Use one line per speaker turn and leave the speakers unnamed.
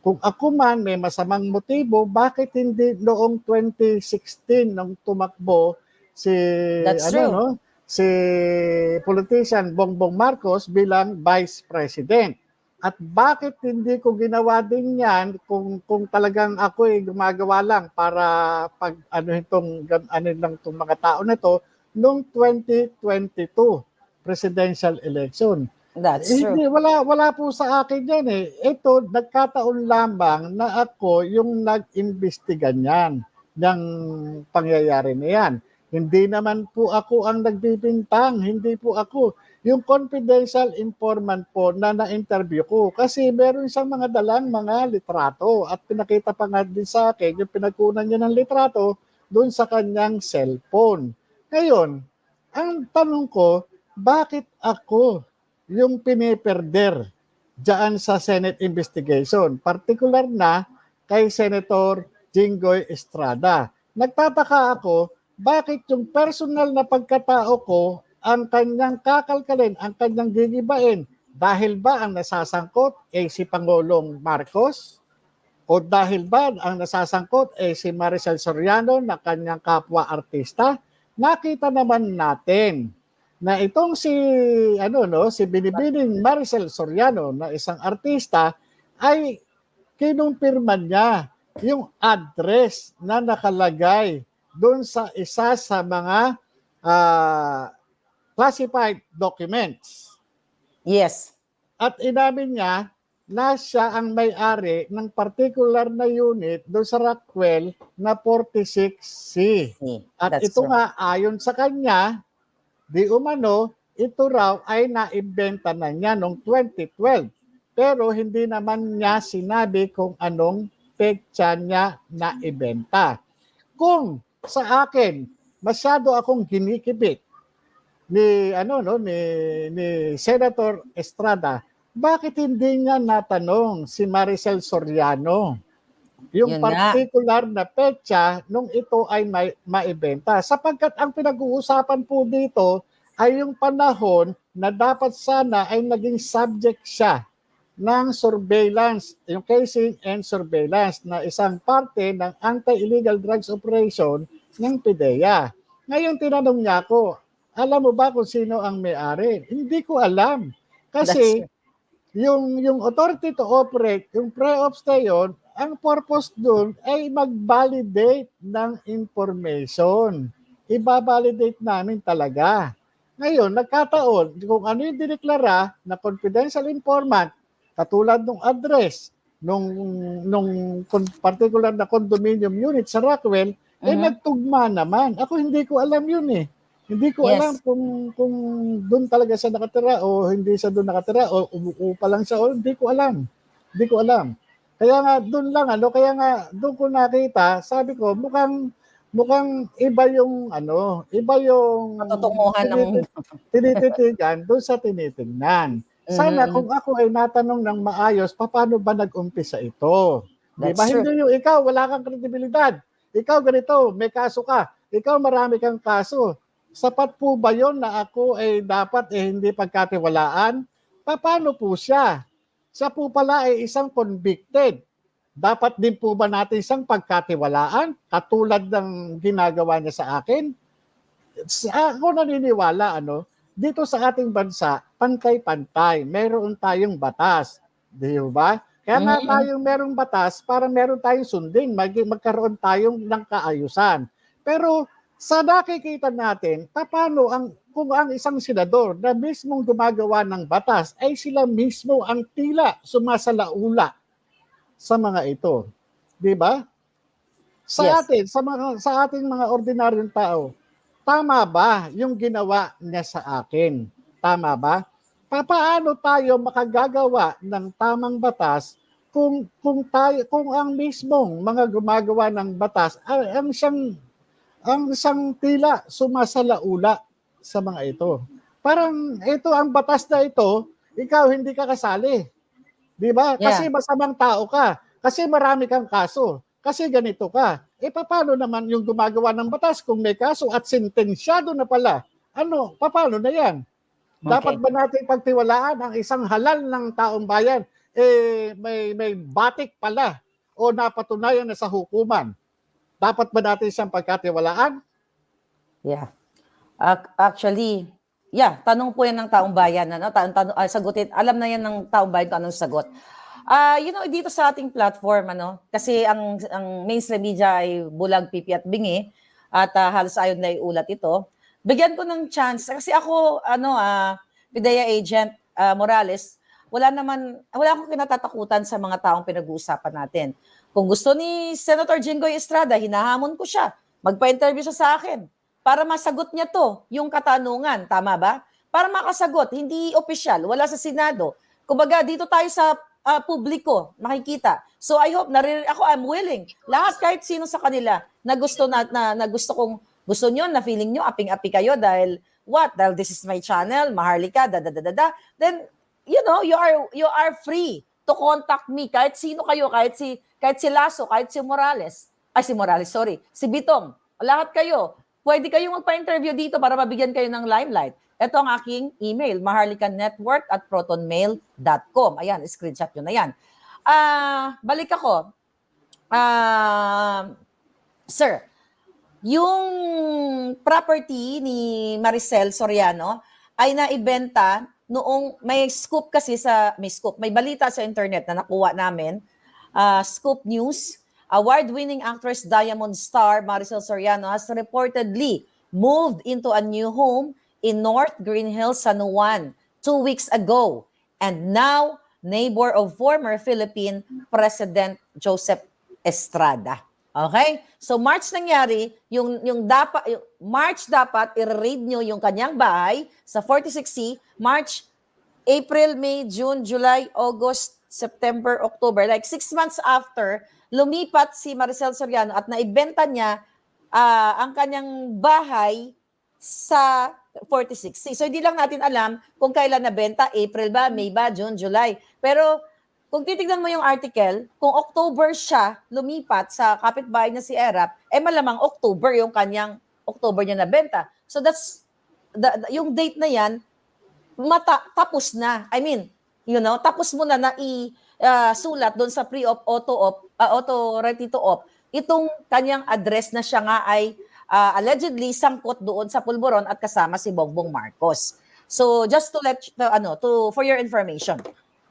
Kung ako man may masamang motibo, bakit hindi noong 2016 nung tumakbo si
That's true.
si politician Bongbong Marcos bilang Vice President? At bakit hindi ko ginawa din 'yan kung talagang ako ay gumagawa lang para pag ano lang tong mga tao na to noong 2022 presidential election.
That's true.
Hindi, wala po sa akin yan eh. Ito, nagkataon lamang na ako yung nag-imbestiga niyan, ng pangyayari na yan. Hindi naman po ako ang nagbibintang, hindi po ako. Yung confidential informant po na na-interview ko, kasi meron siyang mga dalang mga litrato at pinakita pa nga din sa akin yung pinagkunan niya ng litrato doon sa kanyang cellphone. Ngayon, ang tanong ko, bakit ako yung piniperder diyan sa Senate investigation, particular na kay Senator Jinggoy Estrada. Nagtataka ako, bakit yung personal na pagkatao ko ang kanyang kakalkalin, ang kanyang gigibain? Dahil ba ang nasasangkot ay si Pangulong Marcos? O dahil ba ang nasasangkot ay si Maricel Soriano na kanyang kapwa-artista? Nakita naman natin na itong si Binibining Maricel Soriano na isang artista ay kinumpirma niya yung address na nakalagay doon sa isa sa mga classified documents.
Yes.
At inamin niya na siya ang may-ari ng particular na unit doon sa Rockwell na 46C. At ito nga, ayon sa kanya, di umano, ito raw ay naibenta na niya noong 2012. Pero hindi naman niya sinabi kung anong petsa niya naibenta. Kung sa akin, masyado akong ginikibit ni Senator Estrada, bakit hindi niya natanong si Maricel Soriano yung particular na petsa nung ito ay maibenta? Sapagkat ang pinag-uusapan po dito ay yung panahon na dapat sana ay naging subject siya ng surveillance, yung casing and surveillance na isang parte ng anti-illegal drugs operation ng PIDEA. Ngayon tinanong niya ako, alam mo ba kung sino ang may-ari? Hindi ko alam. Kasi yung authority to operate, yung pre-ops na yun, ang purpose dun ay mag-validate ng information. Iba-validate namin talaga. Ngayon, nagkataon, kung ano yung dineklara na confidential informant, katulad ng address, nung particular na condominium unit sa Rockwell, nagtugma naman. Ako hindi ko alam yun eh. Hindi ko alam kung doon talaga siya nakatira o hindi siya doon nakatira o umuupa lang siya o hindi ko alam. Hindi ko alam. Kaya nga doon lang kaya nga doon ko nakita, sabi ko mukhang iba yung iba yung
patutunguhan ng
tinititigan doon sa tinitingnan. Sana kung ako ay natanong ng maayos, paano ba nag-umpisa ito? Di ba? Hindi yung ikaw, wala kang kredibilidad. Ikaw ganito, may kaso ka. Ikaw marami kang kaso. Sapat po ba yon na ako ay dapat hindi pagkatiwalaan? Paano po siya? Siya po pala ay isang convicted. Dapat din po ba natin isang pagkatiwalaan katulad ng ginagawa niya sa akin? Ako naniniwala, dito sa ating bansa, pantay-pantay. Meron tayong batas. Di ba? Kaya nga tayong merong batas para meron tayong sundin. Magkaroon tayong ng kaayusan. Pero sa nakikita natin, paano kung ang isang senador na mismong gumagawa ng batas ay sila mismo ang tila sumasalaula sa mga ito. Di ba? Sa atin, sa ating mga ordinaryong tao, tama ba yung ginawa niya sa akin? Tama ba? Paano tayo makagagawa ng tamang batas kung ang mismong mga gumagawa ng batas ang isang tila sumasalaula sa mga ito. Parang ito ang batas na ito, ikaw hindi ka kasali. 'Di ba? Kasi masamang tao ka, kasi marami kang kaso, kasi ganito ka. Paano naman yung gumagawa ng batas kung may kaso at sentensyado na pala? Paano na yan? Dapat ba natin pagtiwalaan ang isang halal ng taong bayan? may batik pala o napatunayan na sa hukuman. Dapat ba natin siyang pagkatiwalaan?
Yeah. Actually, yeah, tanong po yan ng taong bayan. Ano? Sagutin. Alam na yan ng taong bayan kung anong sagot. Dito sa ating platform, kasi ang mainstream media ay bulag, pipi at bingi at halos ayaw na iulat ito. Bigyan ko ng chance kasi ako PIDEA agent Morales, wala akong kinatatakutan sa mga taong pinag-uusapan natin. Kung gusto ni Senator Jinggoy Estrada, hinahamon ko siya. Magpa-interview siya sa akin para masagot niya to, yung katanungan, tama ba? Para makasagot, hindi opisyal, wala sa Senado. Kumbaga dito tayo sa publiko, makikita. So I hope, I'm willing. Lahat, kahit sino sa kanila na gusto gusto nyo, na feeling nyo, aping-api kayo dahil Dahil this is my channel, Maharlika, then, you are free to contact me. Kahit sino kayo, kahit si Lasso, kahit si Morales. Si Bitong. Lahat kayo. Pwede kayong magpa-interview dito para mabigyan kayo ng limelight. Ito ang aking email, maharlikanetwork@protonmail.com. Ayan, screenshot nyo na yan. Balik ako. Sir, yung property ni Maricel Soriano ay naibenta noong may balita sa internet na nakuha namin, Scoop News. Award-winning actress Diamond Star Maricel Soriano has reportedly moved into a new home in North Green Hills, San Juan 2 weeks ago, and now neighbor of former Philippine President Joseph Estrada. Okay? So March nangyari, March dapat i-raid nyo yung kanyang bahay sa 46C, March, April, May, June, July, August, September, October, like 6 months after, lumipat si Maricel Soriano at naibenta niya ang kanyang bahay sa 46C. So hindi lang natin alam kung kailan nabenta, April ba, May ba, June, July. Pero kung titignan mo yung article, kung October siya lumipat sa kapitbahay niya si Erap, malamang October niya nabenta. So that's yung date na yan, tapos na. I mean, tapos mo na sulat doon sa pre-op, auto ready to op, itong kanyang address na siya nga ay allegedly sangkot doon sa Pulburon at kasama si Bongbong Marcos. So just to for your information.